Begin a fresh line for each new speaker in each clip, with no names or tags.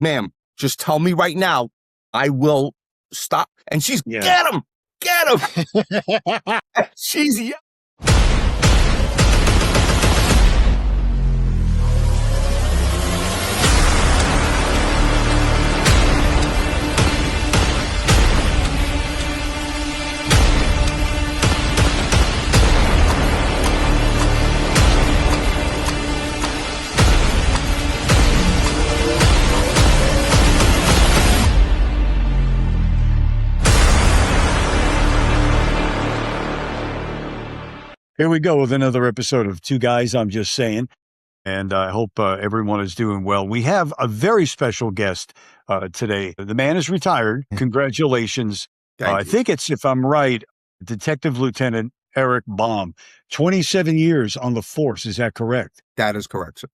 ma'am, just tell me right now. I will stop. And she's,
Yeah.
get him, get him. She's yelling.
Here we go with another episode of Two Guys I'm Just Saying, and I hope everyone is doing well. We have a very special guest today. The man is retired. Congratulations. I think it's, if I'm right, Detective Lieutenant Erik Baum. 27 years on the force. Is that correct?
That is correct, sir.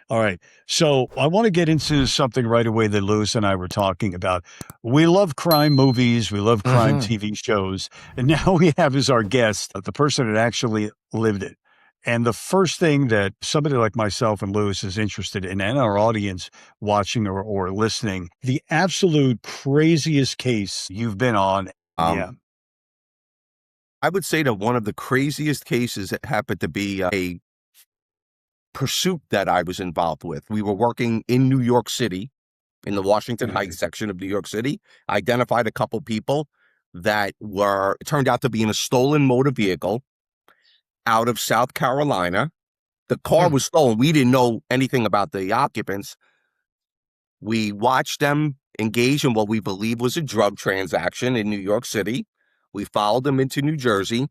All right. So I want to get into something right away that Lewis and I were talking about. We love crime movies. We love crime TV shows. And now we have as our guest the person that actually lived it. And the first thing that somebody like myself and Lewis is interested in, and our audience watching or listening, the absolute craziest case you've been on.
I would say that one of the craziest cases that happened to be a pursuit that I was involved with. We were working in New York City, in the Washington Heights section of New York City. I identified a couple people that turned out to be in a stolen motor vehicle out of South Carolina. The car was stolen. We didn't know anything about the occupants. We watched them engage in what we believe was a drug transaction in New York City. We followed them into New Jersey.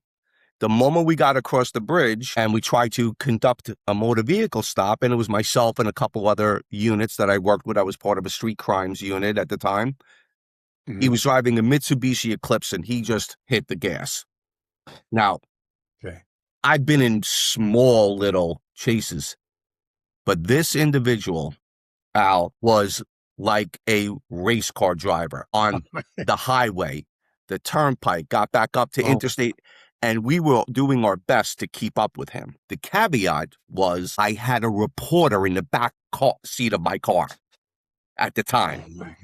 The moment we got across the bridge and we tried to conduct a motor vehicle stop, and it was myself and a couple other units that I worked with. I was part of a street crimes unit at the time. He was driving a Mitsubishi Eclipse and he just hit the gas. Now, I've been in small little chases, but this individual, Al, was like a race car driver on the highway, the turnpike, got back up to interstate. And we were doing our best to keep up with him. The caveat was I had a reporter in the back seat of my car at the time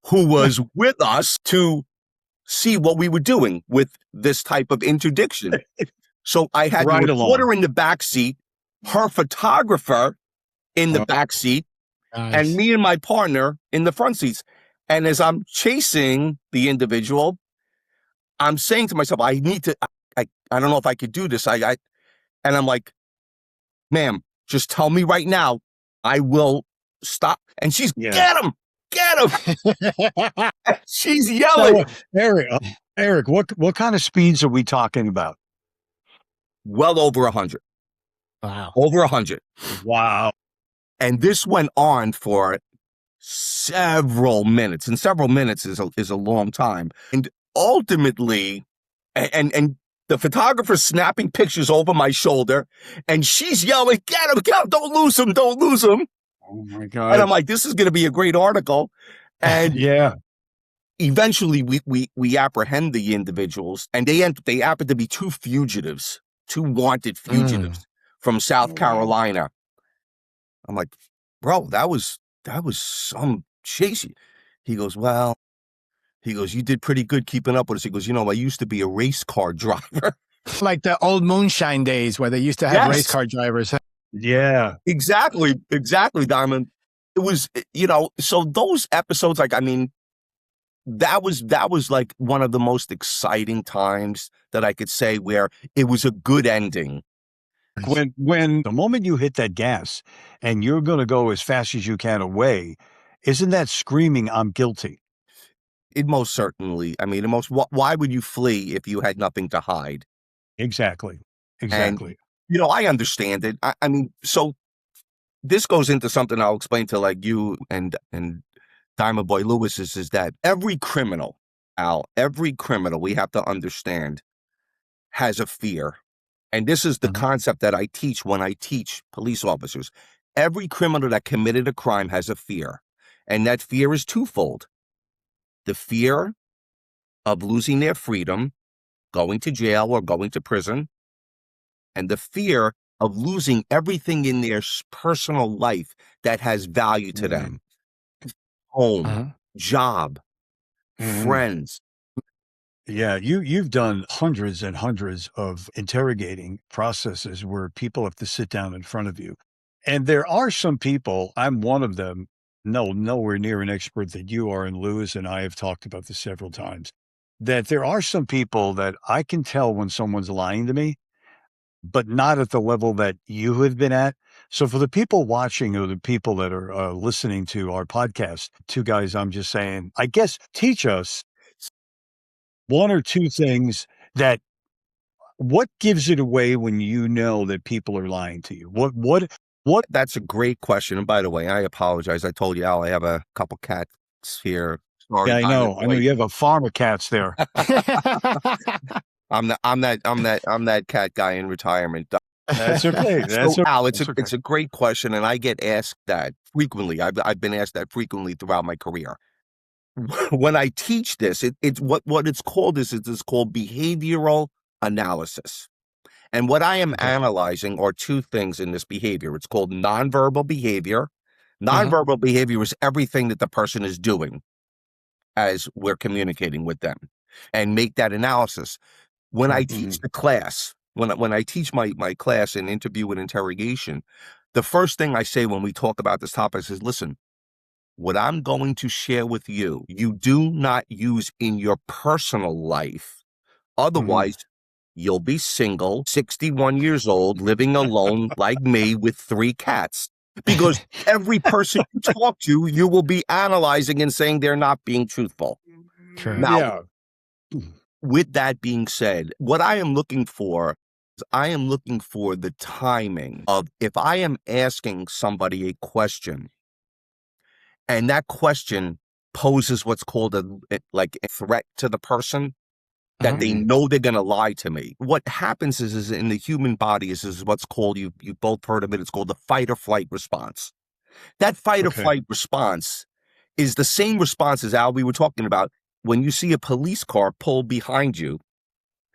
who was with us to see what we were doing with this type of interdiction. So I had the reporter in the back seat, her photographer in the back seat, and me and my partner in the front seats. And as I'm chasing the individual, I'm saying to myself, I don't know if I could do this. And I'm like, ma'am, just tell me right now. I will stop. And she's, get him. She's yelling.
So, Erik, what kind of speeds are we talking about?
Well over 100.
Wow.
Over 100.
Wow.
And this went on for several minutes. And several minutes is a long time. And ultimately, and the photographer's snapping pictures over my shoulder, and she's yelling, get him, don't lose him.
Oh my God.
And I'm like, this is going to be a great article. And eventually we apprehend the individuals, and they happen to be two wanted fugitives from South Carolina. I'm like, bro, that was some chase. He goes, you did pretty good keeping up with us. He goes, I used to be a race car driver.
Like the old moonshine days where they used to have race car drivers.
Yeah.
Exactly, Diamond. It was, so those episodes, that was like one of the most exciting times that I could say where it was a good ending.
When the moment you hit that gas and you're going to go as fast as you can away, isn't that screaming, I'm guilty?
It most certainly. Why would you flee if you had nothing to hide?
Exactly.
And, I understand it. So this goes into something I'll explain to like you and Diamond Boy Lewis is that every criminal, Al, we have to understand has a fear. And this is the concept that I teach when I teach police officers. Every criminal that committed a crime has a fear. And that fear is twofold. The fear of losing their freedom, going to jail or going to prison, and the fear of losing everything in their personal life that has value to them. home, job, friends.
Yeah, you've done hundreds and hundreds of interrogating processes where people have to sit down in front of you. And there are some people, I'm one of them, no, nowhere near an expert that you are, and Lewis and I have talked about this several times, that there are some people that I can tell when someone's lying to me, but not at the level that you have been at. So for the people watching or the people that are listening to our podcast, two guys, I'm just saying, I guess teach us one or two things that what gives it away when you know that people are lying to you? What
That's a great question. And by the way, I apologize. I told you, Al, I have a couple cats here. Sorry,
Yeah, I
Diamond
know. I know
Boy.
you have a farm of cats there.
I'm that cat guy in retirement.
That's okay.
So, Al,
That's okay.
it's a great question, and I get asked that frequently. I've been asked that frequently throughout my career. When I teach this, it's what it's called is it's called behavioral analysis. And what I am
Okay.
analyzing are two things in this behavior. It's called nonverbal behavior.
Mhm.
Nonverbal behavior is everything that the person is doing as we're communicating with them, and make that analysis. When I teach the class, when I teach my class in interview and interrogation, the first thing I say when we talk about this topic is, listen, what I'm going to share with you, you do not use in your personal life. Otherwise, you'll be single, 61 years old, living alone like me with 3 cats. Because every person you talk to, you will be analyzing and saying they're not being truthful.
True.
Now,
Yeah.
with that being said, what I am looking for is I am looking for the timing of if I am asking somebody a question and that question poses what's called like a threat to the person, that they know they're going to lie to me. What happens is in the human body is what's called, you've both heard of it, it's called the fight or flight response. That fight or
Okay.
flight response is the same response as, Al, we were talking about when you see a police car pull behind you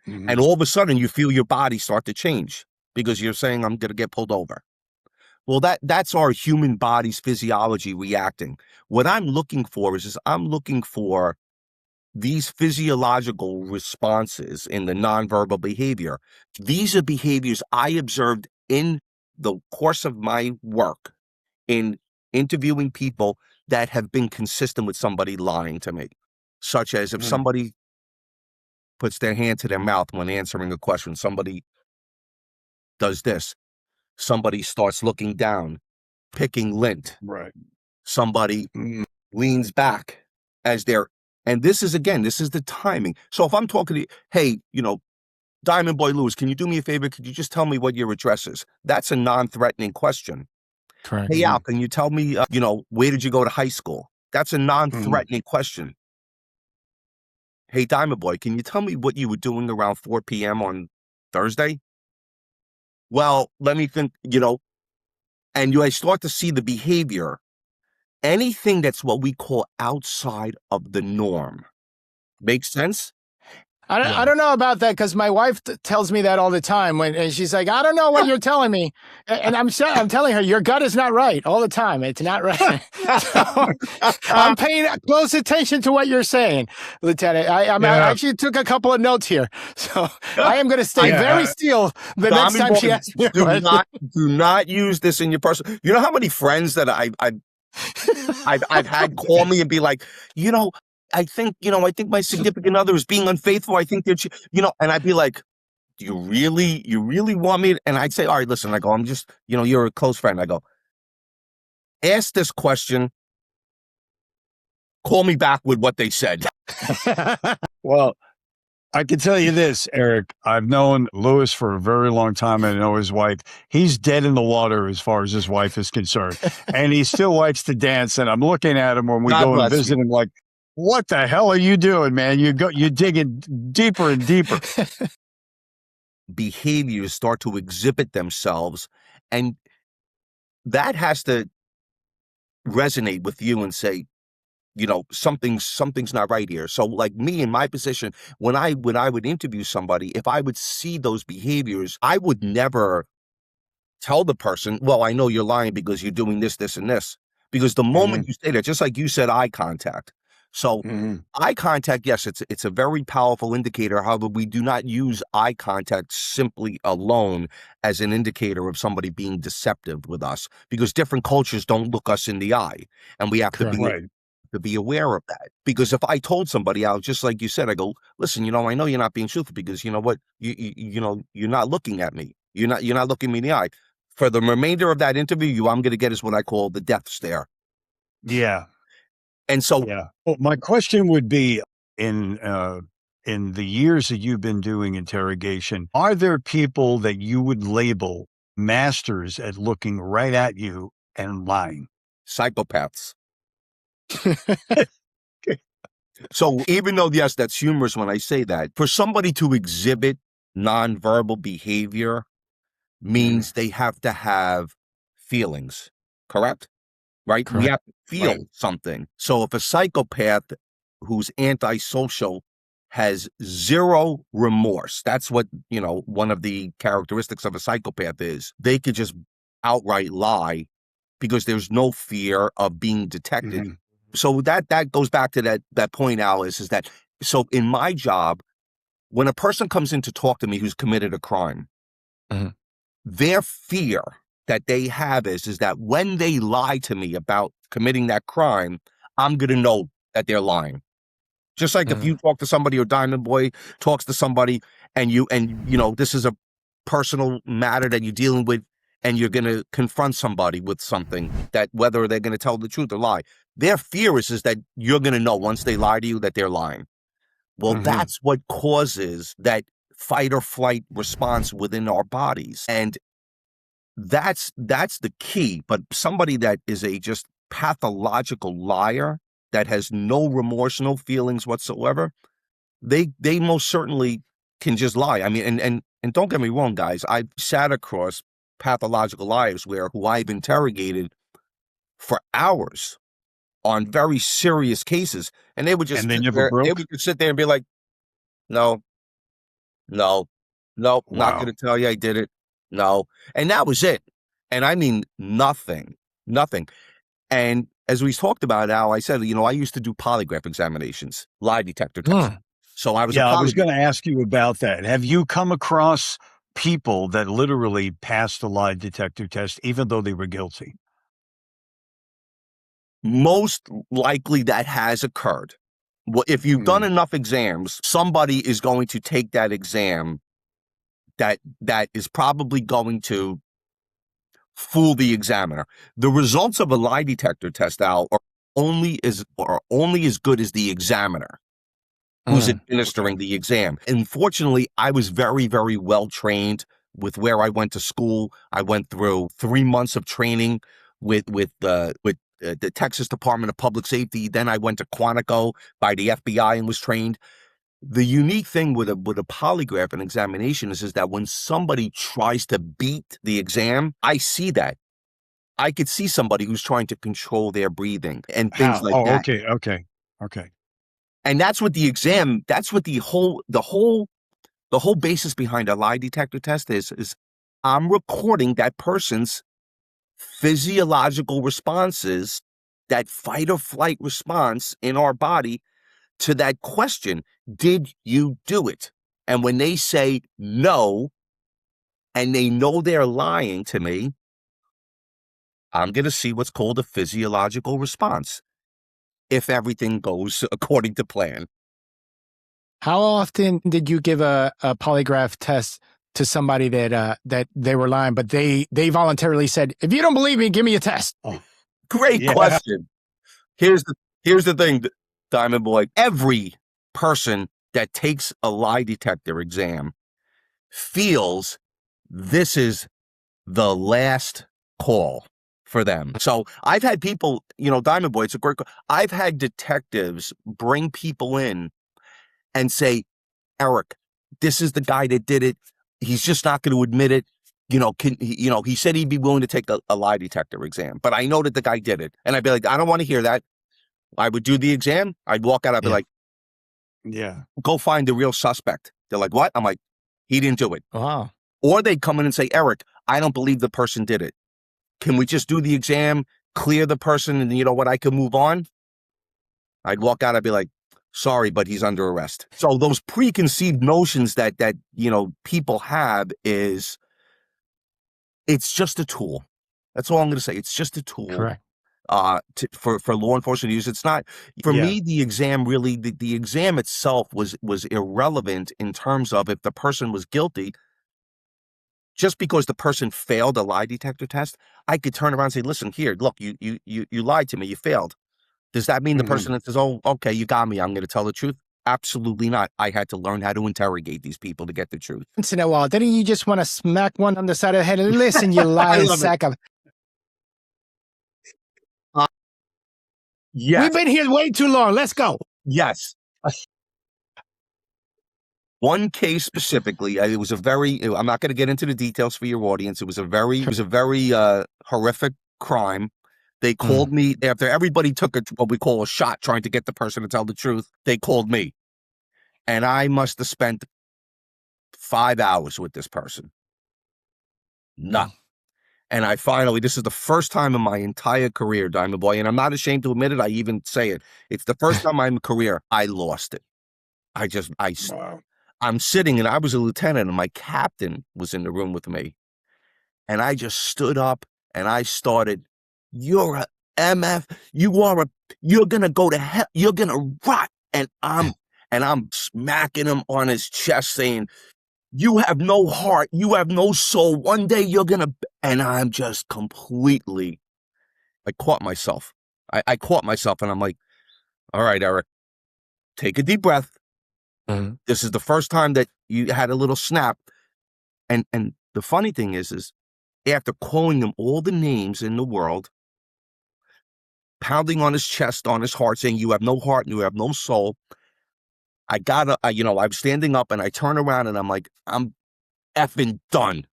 and all of a sudden you feel your body start to change because you're saying, I'm going to get pulled over. Well, that's our human body's physiology reacting. What I'm looking for is I'm looking for these physiological responses in the nonverbal behavior. These are behaviors I observed in the course of my work in interviewing people that have been consistent with somebody lying to me, such as if somebody puts their hand to their mouth when answering a question, somebody does this, somebody starts looking down, picking lint,
Right.
somebody leans back as they're, and this is the timing. So if I'm talking to you, hey, Diamond Boy Lewis, can you do me a favor? Could you just tell me what your address is? That's a non-threatening question.
Correct.
Hey, Al, can you tell me, where did you go to high school? That's a non-threatening question. Hey, Diamond Boy, can you tell me what you were doing around 4 p.m. on Thursday? Well, let me think, and I start to see the behavior. Anything that's what we call outside of the norm. Makes sense?
I don't know about that because my wife tells me that all the time and she's like, I don't know what you're telling me. And I'm telling her, your gut is not right all the time. It's not right. So I'm paying close attention to what you're saying, Lieutenant. I actually took a couple of notes here. So I am going to stay very still the next time she asks me a question.
Do not use this in your personal. You know how many friends that I've had call me and be like, I think my significant other is being unfaithful. I think that and I'd be like, do you really want me? And I'd say, all right, listen, I go, I'm just, you're a close friend. I go, ask this question. Call me back with what they said.
Well, I can tell you this, Erik. I've known Lewis for a very long time, and I know his wife. He's dead in the water as far as his wife is concerned, and he still likes to dance. And I'm looking at him when we
God
go and
bless
visit
you.
him, like, what the hell are you doing, man? You're digging deeper and deeper.
Behaviors start to exhibit themselves, and that has to resonate with you and say, something's not right here. So like me in my position, when I would interview somebody, if I would see those behaviors, I would never tell the person, well, I know you're lying because you're doing this, this, and this. Because the moment
Mhm.
you say that, just like you said, eye contact. So
Mhm.
eye contact, yes, it's a very powerful indicator. However, we do not use eye contact simply alone as an indicator of somebody being deceptive with us, because different cultures don't look us in the eye, and we have
Correct.
Right.
to be aware of that. Because if I told somebody, I'll just like you said, I go, listen, I know you're not being truthful, because you know what, you're not looking at me. You're not looking me in the eye. For the remainder of that interview, I'm going to get is what I call the death stare.
Yeah.
And so
Yeah. Well, my question would be in in the years that you've been doing interrogation, are there people that you would label masters at looking right at you and lying?
psychopaths. So even though, yes, that's humorous when I say that, for somebody to exhibit nonverbal behavior
Mhm.
means they have to have feelings, correct? Right? We
Correct.
have to
Right.
feel something. So if a psychopath who's antisocial has zero remorse, that's what, one of the characteristics of a psychopath is. They could just outright lie because there's no fear of being detected.
Mhm.
So that goes back to that point, Alice, is that so in my job, when a person comes in to talk to me who's committed a crime,
Mhm.
their fear that they have is that when they lie to me about committing that crime, I'm gonna know that they're lying. Just like if
Mhm.
you talk to somebody, or Diamond Boy talks to somebody, and this is a personal matter that you're dealing with, and you're gonna confront somebody with something, that whether they're gonna tell the truth or lie. Their fear is that you're gonna know once they lie to you that they're lying. Well,
Mhm.
that's what causes that fight or flight response within our bodies. And that's the key. But somebody that is a just pathological liar, that has no remorse, no feelings whatsoever, they most certainly can just lie. I mean, and don't get me wrong, guys. I've sat across pathological liars who I've interrogated for hours on very serious cases, and they would
And
just
they
sit
never
there. They
broke?
would just sit there and be like, "No, no, nope, not
Wow.
gonna tell you I did it. No," and that was it. And I mean, nothing, nothing. And as we talked about, Al, I said, I used to do polygraph examinations, lie detector tests.
Mm.
So I was a
Yeah, I was
polygraph.
gonna ask you about that. Have you come across people that literally passed the lie detector test even though they were guilty?
Most likely that has occurred. Well, if you've done
Mm.
enough exams, somebody is going to take that exam that is probably going to fool the examiner. The results of a lie detector test, Al, are only as good as the examiner who's
Mm.
Okay.
administering the exam. Unfortunately, I was very, very well trained with where I went to school. I went through 3 months of training with the Texas Department of Public Safety. Then I went to Quantico by the FBI and was trained. The unique thing with a polygraph and examination is that when somebody tries to beat the exam, I see that. I could see somebody who's trying to control their breathing and things
How?
like
Oh,
that.
okay, okay, okay.
And that's what the whole basis behind a lie detector test is I'm recording that person's physiological responses, that fight or flight response in our body to that question, did you do it? And when they say no, and they know they're lying to me, I'm going to see what's called a physiological response if everything goes according to plan.
How often did you give a polygraph test to somebody that they were lying, but they voluntarily said, "If you don't believe me, give me a test."
Oh,
Great
yeah.
question. Here's the thing, Diamond Boy. Every person that takes a lie detector exam feels this is the last call for them. So I've had people, Diamond Boy, it's a great. I've had detectives bring people in and say, Erik, this is the guy that did it. He's just not going to admit it. He said he'd be willing to take a lie detector exam, but I know that the guy did it. And I'd be like, I don't want to hear that. I would do the exam. I'd walk out. I'd be
Yeah.
like,
Yeah.
go find the real suspect. They're like, what? I'm like, he didn't do it.
Wow.
Or they'd come in and say, Erik, I don't believe the person did it. Can we just do the exam? clear the person, and you know what, I could move on. I'd walk out, I'd be like, sorry, but he's under arrest. So those preconceived notions that people have is, it's just a tool. That's all I'm going to say. It's just a tool
Correct.
for law enforcement to use. It's not for
Yeah.
me. The exam really, the exam itself was irrelevant in terms of if the person was guilty. Just because the person failed a lie detector test, I could turn around and say, listen, here, look, you lied to me, you failed. Does that mean the
Mhm.
person that says, oh, okay, you got me, I'm going to tell the truth? Absolutely not. I had to learn how to interrogate these people to get the truth.
Once in a while, didn't you just want to smack one on the side of the head and listen, you
I
lying
love it.
sack of...
Uh, yes,
We've been here way too long. Let's go.
yes. One case specifically, it was a very, I'm not going to get into the details for your audience. It was a very horrific crime. They called me after everybody took what we call a shot trying to get the person to tell the truth. They called me, and I must have spent 5 hours with this person. None. And I finally, this is the first time in my entire career, Diamond Boy, and I'm not ashamed to admit it. I even say it. It's the first time in my career I lost it.
Wow.
I'm sitting, and I was a lieutenant, and my captain was in the room with me. And I just stood up and I started, you're a MF, you're gonna go to hell, you're gonna rot. And I'm smacking him on his chest saying, you have no heart, you have no soul. One day you're gonna, and I'm just completely, I caught myself. I caught myself, and I'm like, all right, Erik, take a deep breath. This is the first time that you had a little snap. And the funny thing is after calling him all the names in the world, pounding on his chest, on his heart, saying, you have no heart and you have no soul, I'm standing up and I turn around and I'm like, I'm effing done.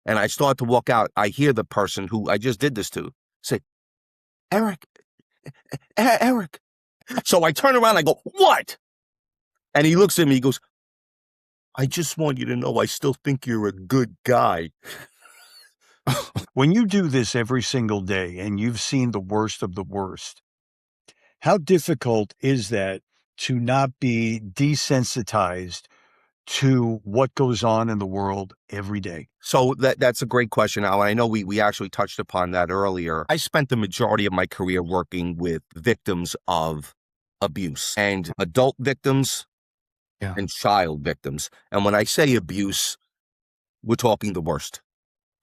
And I start to walk out. I hear the person who I just did this to say, Erik, Erik. So I turn around, I go, what? And he looks at me, he goes, I just want you to know I still think you're a good guy.
When you do this every single day and you've seen the worst of the worst, how difficult is that to not be desensitized to what goes on in the world every day?
So that's a great question, Alan. I know we actually touched upon that earlier. I spent the majority of my career working with victims of abuse, and adult victims
Yeah.
and child victims. And when I say abuse, we're talking the worst.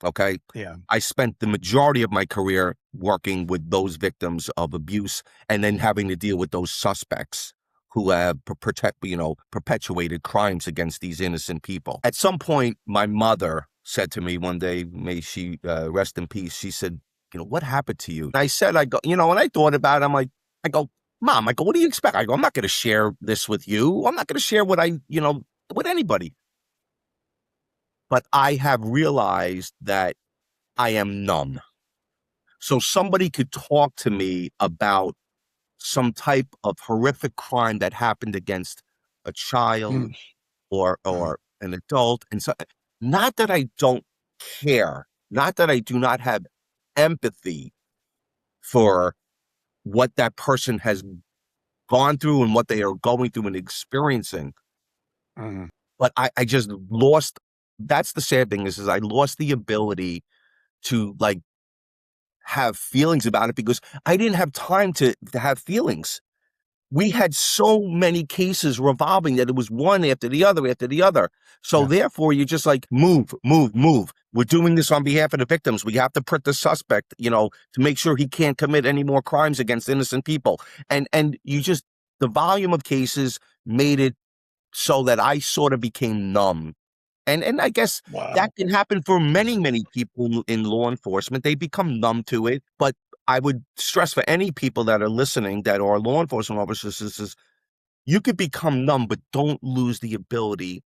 Okay.
Yeah.
I spent the majority of my career working with those victims of abuse and then having to deal with those suspects who have perpetuated crimes against these innocent people. At some point, my mother said to me one day, may she rest in peace, she said, what happened to you? And I said, and I thought about it, I go, Mom, what do you expect? I go, I'm not going to share this with you. I'm not going to share what with anybody. But I have realized that I am numb. So somebody could talk to me about some type of horrific crime that happened against a child or an adult. And so, not that I don't care, not that I do not have empathy for what that person has gone through and what they are going through and experiencing.
Mhm.
But I just lost, that's the sad thing is I lost the ability to have feelings about it because I didn't have time to have feelings. We had so many cases revolving that it was one after the other after the other. So
Yeah.
therefore, you're just like, move, move, move. We're doing this on behalf of the victims. We have to put the suspect, to make sure he can't commit any more crimes against innocent people. And the volume of cases made it so that I sort of became numb. And I guess
Wow.
that can happen for many, many people in law enforcement. They become numb to it. But I would stress for any people that are listening that are law enforcement officers is you could become numb, but don't lose the ability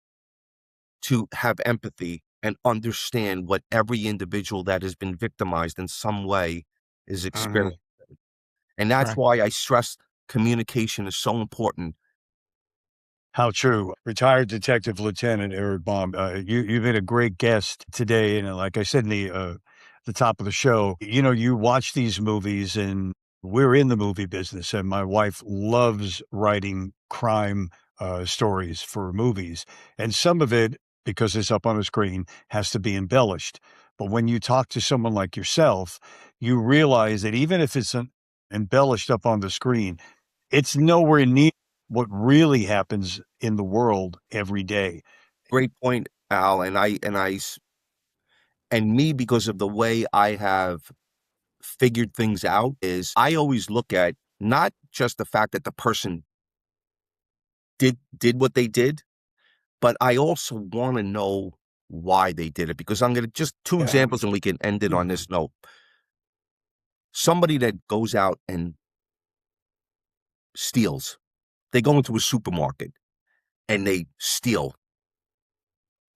to have empathy and understand what every individual that has been victimized in some way is
Mhm.
experiencing. And that's
Correct.
why I stress communication is so important.
How true. Retired Detective Lieutenant Erik Baum, you've been a great guest today. And like I said in the top of the show, you watch these movies, and we're in the movie business, and my wife loves writing crime stories for movies. And some of it, because it's up on a screen, has to be embellished. But when you talk to someone like yourself, you realize that even if it's embellished up on the screen, it's nowhere near what really happens in the world every day.
Great point, Al. And me, because of the way I have figured things out, is I always look at not just the fact that the person did what they did, but I also want to know why they did it. Because I'm going to just two
Yeah.
examples and we can end it on this note. Somebody that goes out and steals, they go into a supermarket and they steal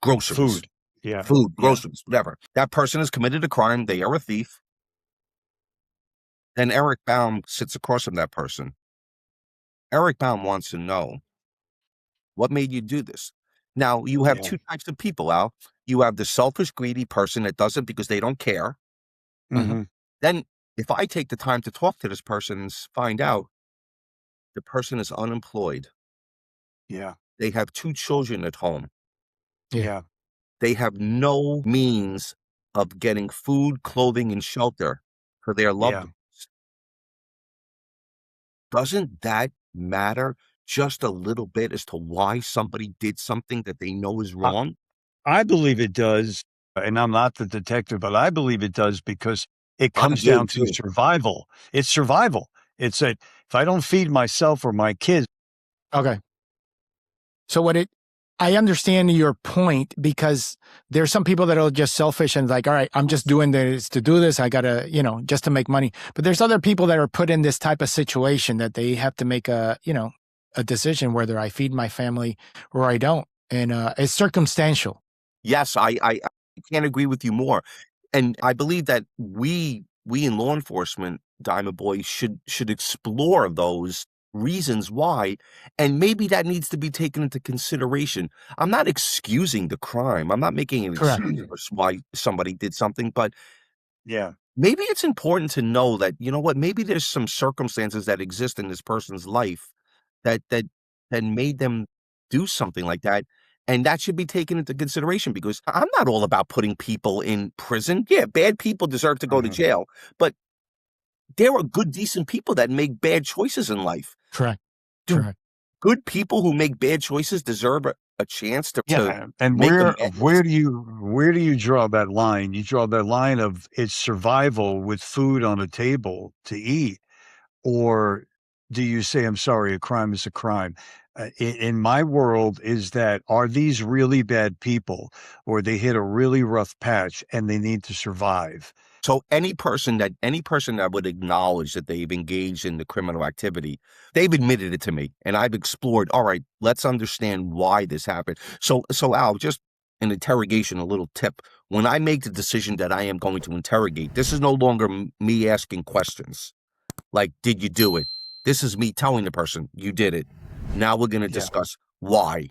groceries,
Food. Yeah.
food,
Yeah.
groceries, whatever. That person has committed a crime. They are a thief. Then Erik Baum sits across from that person. Erik Baum wants to know, what made you do this? Now, you have
Yeah.
two types of people, Al. You have the selfish, greedy person that does it because they don't care.
Mhm.
Then, if I take the time to talk to this person and find out the person is unemployed,
Yeah.
they have two children at home,
Yeah.
Yeah.
they have no means of getting food, clothing, and shelter for their loved
Yeah.
ones. Doesn't that matter just a little bit as to why somebody did something that they know is
I
wrong?
I believe it does, and I'm not the detective, but I believe it does because it
I
comes
do
down to
too.
survival. It's survival. It's that if I don't feed myself or my kids.
Okay. So I understand your point, because there's some people that are just selfish and like, all right, I'm just doing this to do this. I gotta, just to make money. But there's other people that are put in this type of situation that they have to make a decision whether I feed my family or I don't. And it's circumstantial.
Yes, I can't agree with you more. And I believe that we in law enforcement, Diamond Boy, should explore those reasons why, and maybe that needs to be taken into consideration. I'm not excusing the crime. I'm not making an
Correct.
excuse for why somebody did something, but
Yeah.
maybe it's important to know that, you know what, maybe there's some circumstances that exist in this person's life that that made them do something like that. And that should be taken into consideration, because I'm not all about putting people in prison. Yeah, bad people deserve to go to
Mhm.
jail, but there are good, decent people that make bad choices in life.
Correct.
Do
Correct.
good people who make bad choices deserve a chance to
Yeah, and
make
where
amends?
where do you where do you draw that line? You draw that line of it's survival with food on a table to eat, or do you say, "I'm sorry, a crime is a crime"? In my world, is that are these really bad people, or they hit a really rough patch and they need to survive?
So any person that would acknowledge that they've engaged in the criminal activity, they've admitted it to me, and I've explored. All right, let's understand why this happened. So Al, just an interrogation, a little tip. When I make the decision that I am going to interrogate, this is no longer me asking questions like, "Did you do it?" This is me telling the person, "You did it." Now we're going to
Yeah.
discuss why,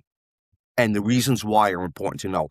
and the reasons why are important to know.